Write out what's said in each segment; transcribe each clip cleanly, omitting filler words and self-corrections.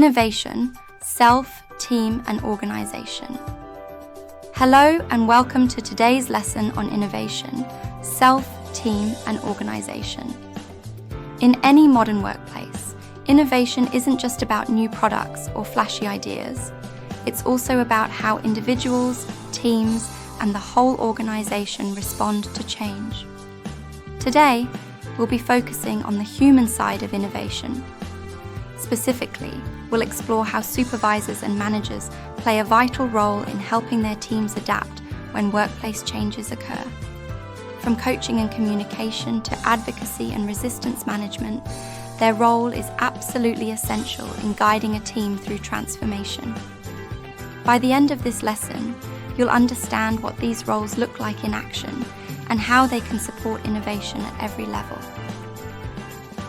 Innovation, Self, Team and Organisation. Hello and welcome to today's lesson on innovation, self, team and organisation. In any modern workplace, innovation isn't just about new products or flashy ideas. It's also about how individuals, teams and the whole organisation respond to change. Today, we'll be focusing on the human side of innovation. Specifically, we'll explore how supervisors and managers play a vital role in helping their teams adapt when workplace changes occur. From coaching and communication to advocacy and resistance management, their role is absolutely essential in guiding a team through transformation. By the end of this lesson, you'll understand what these roles look like in action and how they can support innovation at every level.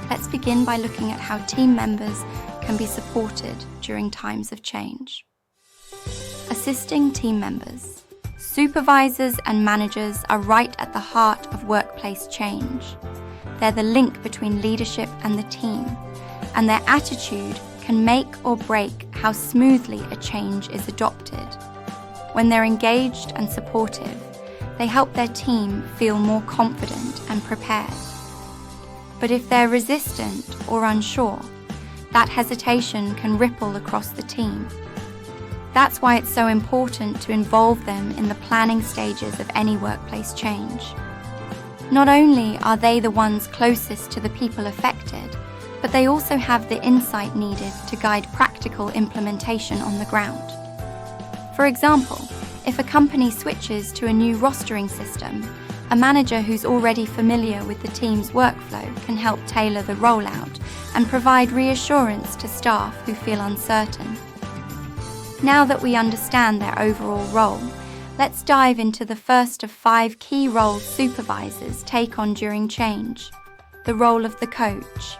Let's begin by looking at how team members can be supported during times of change. Assisting team members. Supervisors and managers are right at the heart of workplace change. They're the link between leadership and the team, and their attitude can make or break how smoothly a change is adopted. When they're engaged and supportive, they help their team feel more confident and prepared. But if they're resistant or unsure, that hesitation can ripple across the team. That's why it's so important to involve them in the planning stages of any workplace change. Not only are they the ones closest to the people affected, but they also have the insight needed to guide practical implementation on the ground. For example, if a company switches to a new rostering system, a manager who's already familiar with the team's workflow can help tailor the rollout and provide reassurance to staff who feel uncertain. Now that we understand their overall role, let's dive into the first of 5 key roles supervisors take on during change. The role of the coach.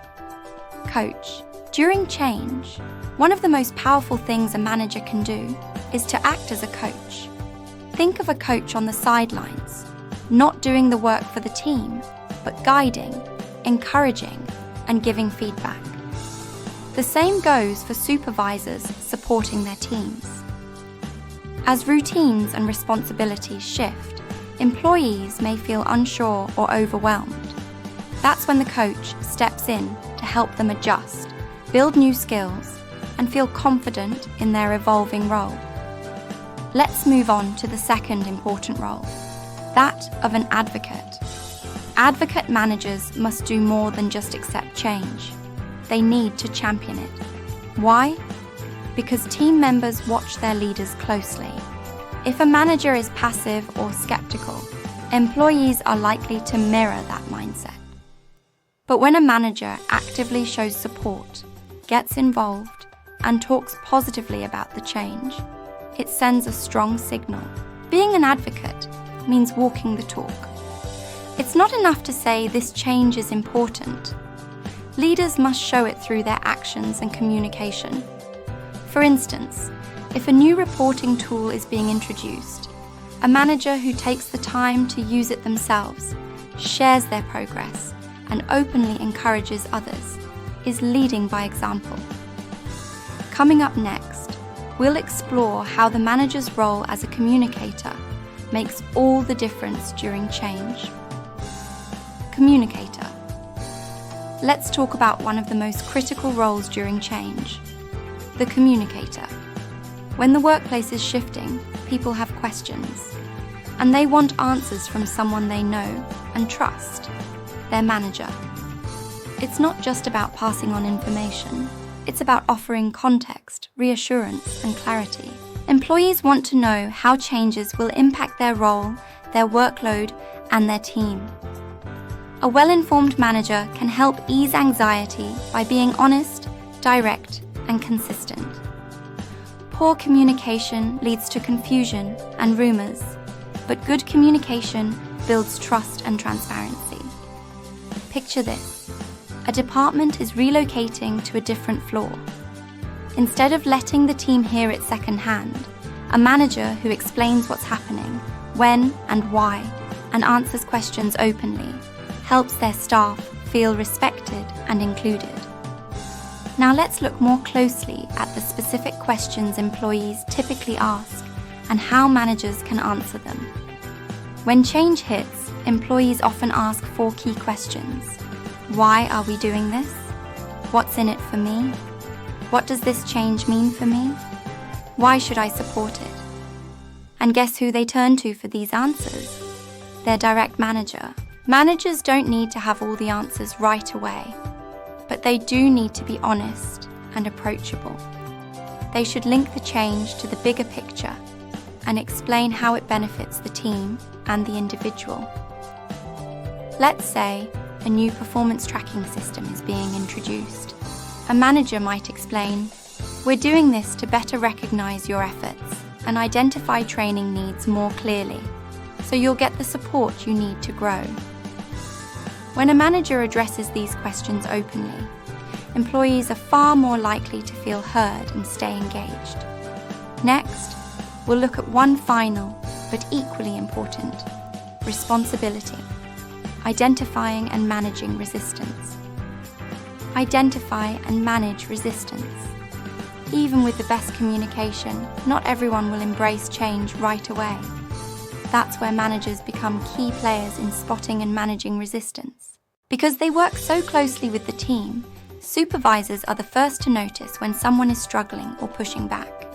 Coach. During change, one of the most powerful things a manager can do is to act as a coach. Think of a coach on the sidelines, not doing the work for the team, but guiding, encouraging, and giving feedback. The same goes for supervisors supporting their teams. As routines and responsibilities shift, employees may feel unsure or overwhelmed. That's when the coach steps in to help them adjust, build new skills, and feel confident in their evolving role. Let's move on to the second important role, that of an advocate. Advocate managers must do more than just accept change. They need to champion it. Why? Because team members watch their leaders closely. If a manager is passive or skeptical, employees are likely to mirror that mindset. But when a manager actively shows support, gets involved, and talks positively about the change, it sends a strong signal. Being an advocate means walking the talk. It's not enough to say this change is important. Leaders must show it through their actions and communication. For instance, if a new reporting tool is being introduced, a manager who takes the time to use it themselves, shares their progress, and openly encourages others, is leading by example. Coming up next, we'll explore how the manager's role as a communicator makes all the difference during change. Communicator. Let's talk about one of the most critical roles during change, the communicator. When the workplace is shifting, people have questions, and they want answers from someone they know and trust, their manager. It's not just about passing on information, it's about offering context, reassurance, and clarity. Employees want to know how changes will impact their role, their workload, and their team. A well-informed manager can help ease anxiety by being honest, direct, and consistent. Poor communication leads to confusion and rumors, but good communication builds trust and transparency. Picture this. A department is relocating to a different floor. Instead of letting the team hear it secondhand, a manager who explains what's happening, when and why, and answers questions openly helps their staff feel respected and included. Now let's look more closely at the specific questions employees typically ask and how managers can answer them. When change hits, employees often ask 4 key questions. Why are we doing this? What's in it for me? What does this change mean for me? Why should I support it? And guess who they turn to for these answers? Their direct manager. Managers don't need to have all the answers right away, but they do need to be honest and approachable. They should link the change to the bigger picture and explain how it benefits the team and the individual. Let's say a new performance tracking system is being introduced. A manager might explain, "We're doing this to better recognize your efforts and identify training needs more clearly, so you'll get the support you need to grow." When a manager addresses these questions openly, employees are far more likely to feel heard and stay engaged. Next, we'll look at one final, but equally important, responsibility, identifying and managing resistance. Identify and manage resistance. Even with the best communication, not everyone will embrace change right away. That's where managers become key players in spotting and managing resistance. Because they work so closely with the team, supervisors are the first to notice when someone is struggling or pushing back.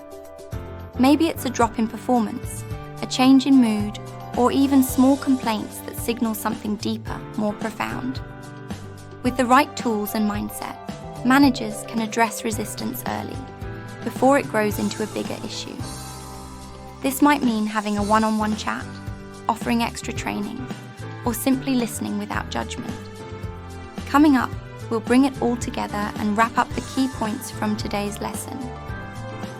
Maybe it's a drop in performance, a change in mood, or even small complaints that signal something deeper, more profound. With the right tools and mindset, managers can address resistance early, before it grows into a bigger issue. This might mean having a one-on-one chat, offering extra training, or simply listening without judgment. Coming up, we'll bring it all together and wrap up the key points from today's lesson.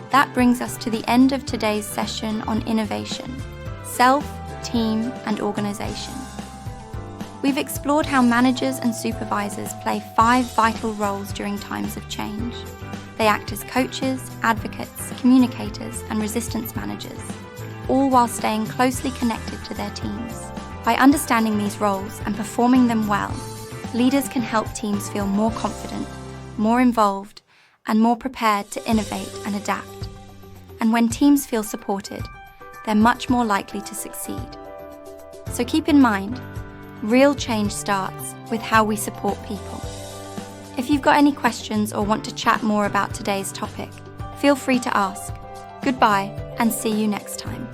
That brings us to the end of today's session on innovation, self, team, and organization. We've explored how managers and supervisors play 5 vital roles during times of change. They act as coaches, advocates, communicators, and resistance managers, all while staying closely connected to their teams. By understanding these roles and performing them well, leaders can help teams feel more confident, more involved, and more prepared to innovate and adapt. And when teams feel supported, they're much more likely to succeed. So keep in mind, real change starts with how we support people. If you've got any questions or want to chat more about today's topic, feel free to ask. Goodbye, and see you next time.